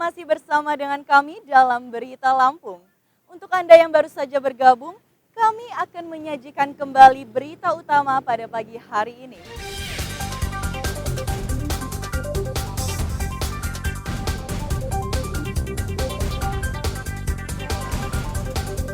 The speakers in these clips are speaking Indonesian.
masih bersama dengan kami dalam Berita Lampung. Untuk Anda yang baru saja bergabung, kami akan menyajikan kembali berita utama pada pagi hari ini.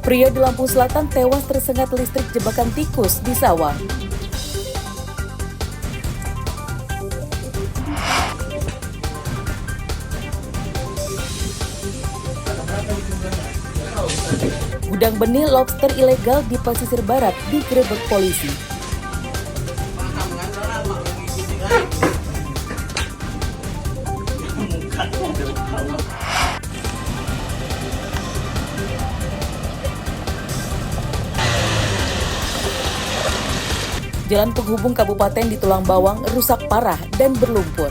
Pria di Lampung Selatan tewas tersengat listrik jebakan tikus di sawah. Gudang benih lobster ilegal di pesisir barat digerebek polisi. Jalan penghubung kabupaten di Tulang Bawang rusak parah dan berlumpur.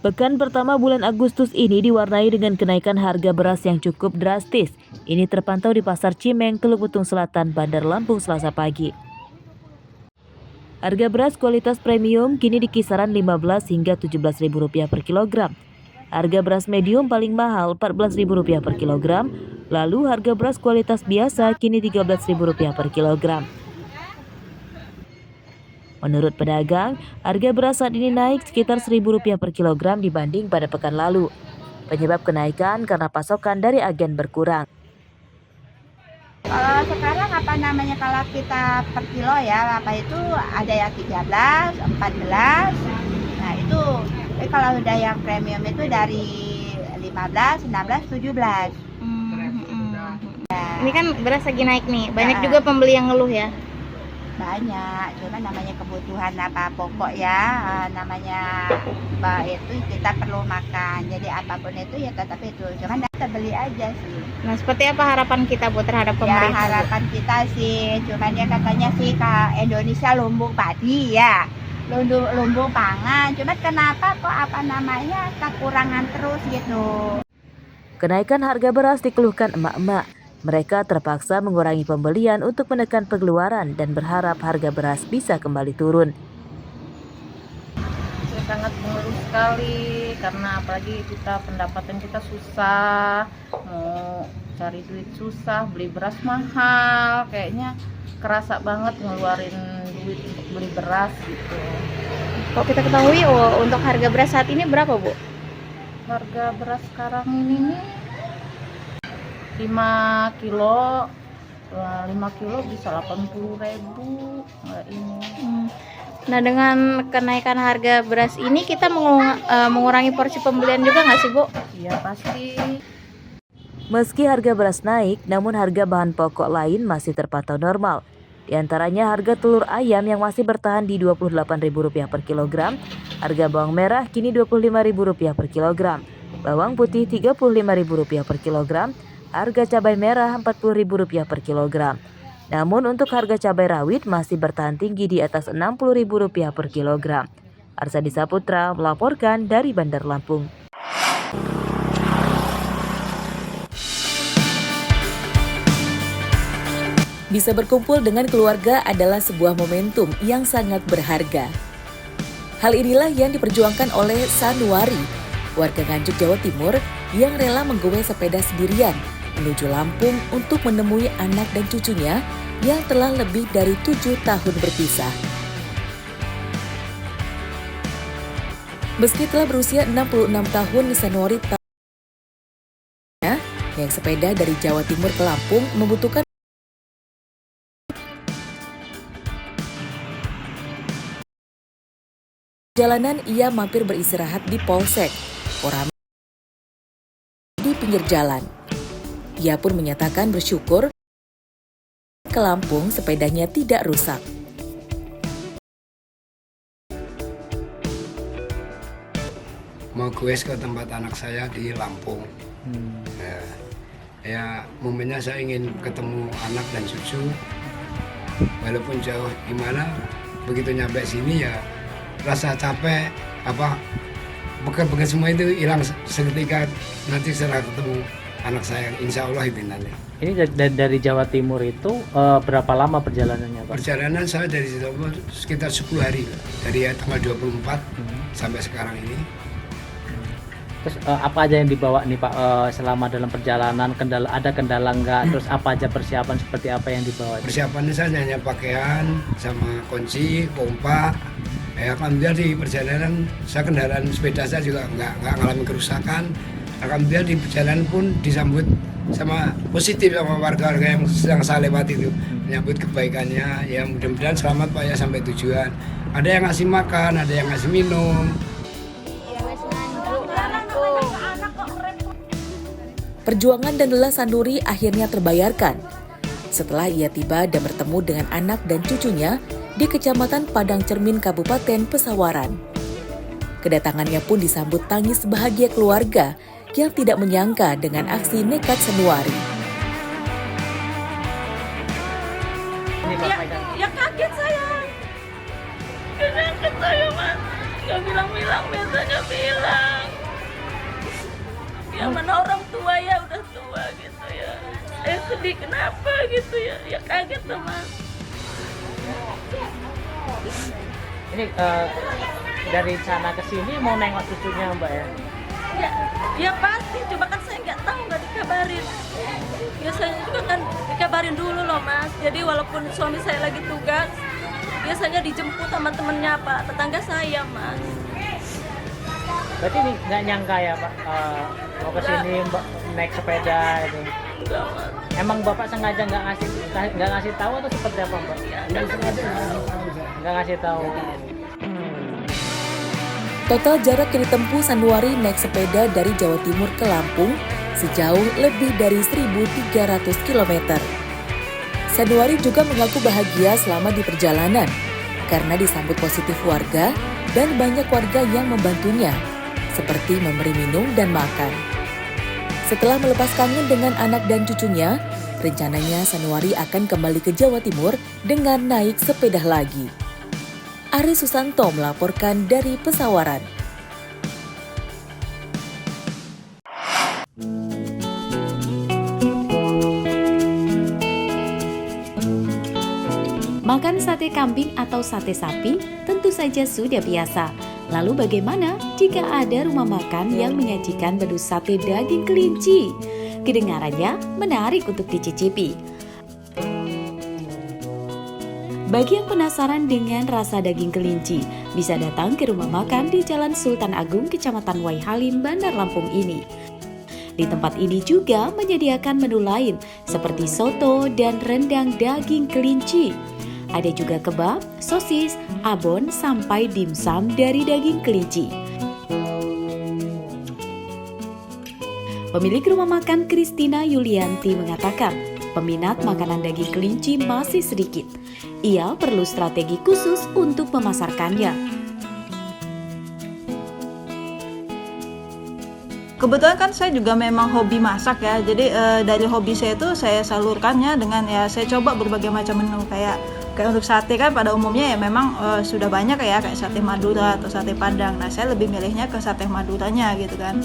Pekan pertama bulan Agustus ini diwarnai dengan kenaikan harga beras yang cukup drastis. Ini terpantau di Pasar Cimeng, Teluk Betung Selatan, Bandar Lampung, Selasa pagi. Harga beras kualitas premium kini di kisaran Rp15 hingga Rp17.000 per kilogram. Harga beras medium paling mahal Rp14.000 per kilogram. Lalu harga beras kualitas biasa kini Rp13.000 per kilogram. Menurut pedagang, harga beras saat ini naik sekitar Rp1.000 per kilogram dibanding pada pekan lalu. Penyebab kenaikan karena pasokan dari agen berkurang. Kalau sekarang kalau kita per kilo ya, itu ada yang 13, 14. Nah itu, kalau udah yang premium itu dari 15, 16, 17. Ini kan beras lagi naik nih, banyak juga pembeli yang ngeluh ya. Banyak, cuma namanya kebutuhan pokok ya, namanya itu kita perlu makan, jadi apapun itu ya tetap itu, cuman kita beli aja sih. Nah, seperti apa harapan kita Bu terhadap pemerintah? Ya harapan kita sih, cuman ya katanya sih Indonesia lumbung padi ya, lumbung pangan, cuman kenapa kok kekurangan terus gitu. Kenaikan harga beras dikeluhkan emak-emak. Mereka terpaksa mengurangi pembelian untuk menekan pengeluaran dan berharap harga beras bisa kembali turun. Saya sangat mengeluh sekali karena apalagi pendapatan kita susah, mau cari duit susah, beli beras mahal, kayaknya kerasa banget ngeluarin duit untuk beli beras gitu. Kok kita ketahui untuk harga beras saat ini berapa Bu? Harga beras sekarang ini nih 5 kilo bisa 80.000 ini. Nah, dengan kenaikan harga beras ini kita mengurangi porsi pembelian juga nggak sih Bu? Iya pasti. Meski harga beras naik, namun harga bahan pokok lain masih terpantau normal. Di antaranya harga telur ayam yang masih bertahan di Rp28.000 per kilogram, harga bawang merah kini Rp25.000 per kilogram, bawang putih Rp35.000 per kilogram, harga cabai merah Rp40.000 per kilogram. Namun untuk harga cabai rawit masih bertahan tinggi di atas Rp60.000 per kilogram. Arsadi Saputra melaporkan dari Bandar Lampung. Bisa berkumpul dengan keluarga adalah sebuah momentum yang sangat berharga. Hal inilah yang diperjuangkan oleh Sanuari, warga Nganjuk, Jawa Timur yang rela menggowe sepeda sendirian menuju Lampung untuk menemui anak dan cucunya yang telah lebih dari 7 tahun berpisah. Meski telah berusia 66 tahun, Sanuari yang sepeda dari Jawa Timur ke Lampung membutuhkan perjalanan. Ia mampir beristirahat di Polsek Porame di pinggir jalan. Ia pun menyatakan bersyukur ke Lampung sepedanya tidak rusak. Mau kuis ke tempat anak saya di Lampung. Ya momennya saya ingin ketemu anak dan cucu. walaupun jauh gimana, begitu nyampe sini ya rasa capek beker-beker semua itu hilang seketika nanti setelah ketemu anak saya, insya Allah itu nanti. Ini dari Jawa Timur itu berapa lama perjalanannya, Pak? Perjalanan saya dari situ sekitar 10 hari, dari tanggal 24 sampai sekarang ini. Terus apa aja yang dibawa nih Pak selama dalam perjalanan? Ada kendala nggak? Terus apa aja persiapan seperti apa yang dibawa? Persiapannya saya hanya pakaian sama kunci, pompa. Alhamdulillah di perjalanan saya kendaraan sepeda saya juga nggak ngalami kerusakan. Alhamdulillah di perjalanan pun disambut sama positif sama warga-warga yang sedang saya lewati itu, menyambut kebaikannya. Ya mudah-mudahan selamat Pak ya sampai tujuan. Ada yang ngasih makan, ada yang ngasih minum. Perjuangan dan lelah Sanduri akhirnya terbayarkan setelah ia tiba dan bertemu dengan anak dan cucunya di Kecamatan Padang Cermin, Kabupaten Pesawaran. Kedatangannya pun disambut tangis bahagia keluarga yang tidak menyangka dengan aksi nekat Sanuari. Ya kaget saya. Kaget saya, Mas. Gak bilang-bilang, biasanya bilang. Ya mana orang tua ya, udah tua gitu ya. Sedih kenapa gitu ya. Ya kaget tuh, Mas. Ini dari sana ke sini mau nengok cucunya Mbak ya? Ya pasti, coba kan saya nggak tahu, nggak dikabarin. Biasanya juga kan dikabarin dulu loh Mas. Jadi walaupun suami saya lagi tugas, biasanya dijemput sama temennya Pak, tetangga saya Mas. Berarti ini nggak nyangka ya Pak mau ke sini naik sepeda itu? Enggak Mas. Emang Bapak sengaja nggak ngasih tahu atau seperti apa Mbak? Nggak ngasih tahu. Total jarak yang ditempuh Sanuari naik sepeda dari Jawa Timur ke Lampung sejauh lebih dari 1.300 km. Sanuari juga mengaku bahagia selama di perjalanan karena disambut positif warga dan banyak warga yang membantunya, seperti memberi minum dan makan. Setelah melepas kangen dengan anak dan cucunya, rencananya Sanuari akan kembali ke Jawa Timur dengan naik sepeda lagi. Ari Susanto melaporkan dari Pesawaran. Makan sate kambing atau sate sapi tentu saja sudah biasa. Lalu bagaimana jika ada rumah makan yang menyajikan menu sate daging kelinci? Kedengarannya menarik untuk dicicipi. Bagi yang penasaran dengan rasa daging kelinci, bisa datang ke rumah makan di Jalan Sultan Agung, Kecamatan Waihalim, Bandar Lampung ini. Di tempat ini juga menyediakan menu lain seperti soto dan rendang daging kelinci. Ada juga kebab, sosis, abon, sampai dimsum dari daging kelinci. Pemilik rumah makan Kristina Yulianti mengatakan, peminat makanan daging kelinci masih sedikit. Ia perlu strategi khusus untuk memasarkannya. Kebetulan kan saya juga memang hobi masak ya, jadi dari hobi saya itu saya salurkannya dengan ya saya coba berbagai macam menu kayak untuk sate kan pada umumnya ya memang sudah banyak ya kayak sate Madura atau sate Padang. Nah saya lebih milihnya ke sate Maduranya gitu kan.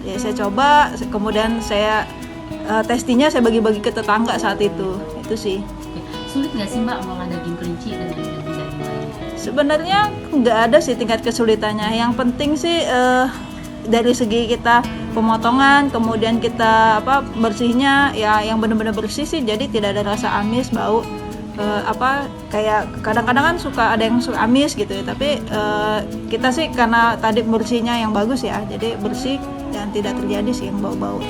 Ya saya coba, kemudian saya testingnya saya bagi-bagi ke tetangga saat itu sih. Sulit nggak sih Mbak ngolah daging kelinci dengan daging-daging lain? Sebenarnya nggak ada sih tingkat kesulitannya. Yang penting sih dari segi kita pemotongan, kemudian kita bersihnya ya yang benar-benar bersih sih, jadi tidak ada rasa amis, bau. Kayak kadang-kadang kan suka ada yang suka amis gitu ya, tapi kita sih karena tadi bersihnya yang bagus ya, jadi bersih dan tidak terjadi sih yang bau-bau.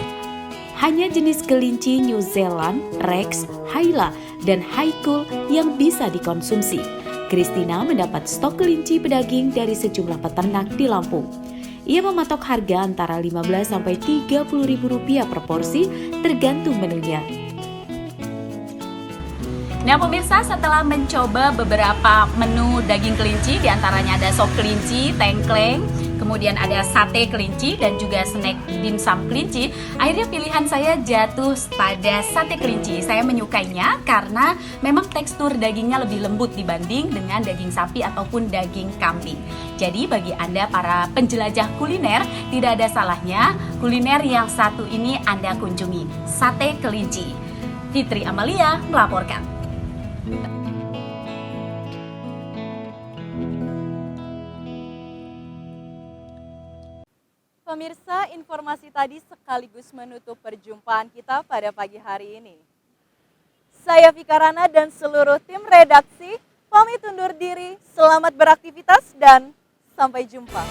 Hanya jenis kelinci New Zealand, Rex, Hyla, dan Haikul yang bisa dikonsumsi. Kristina mendapat stok kelinci pedaging dari sejumlah peternak di Lampung. Ia mematok harga antara Rp15.000–30.000 per porsi tergantung menunya. Nah pemirsa, setelah mencoba beberapa menu daging kelinci, diantaranya ada sop kelinci, tengkleng, kemudian ada sate kelinci dan juga snack dimsum kelinci. Akhirnya pilihan saya jatuh pada sate kelinci. Saya menyukainya karena memang tekstur dagingnya lebih lembut dibanding dengan daging sapi ataupun daging kambing. Jadi bagi Anda para penjelajah kuliner, tidak ada salahnya kuliner yang satu ini Anda kunjungi, sate kelinci. Fitri Amalia melaporkan. Pemirsa, informasi tadi sekaligus menutup perjumpaan kita pada pagi hari ini. Saya Fikarana dan seluruh tim redaksi pamit undur diri. Selamat beraktivitas dan sampai jumpa.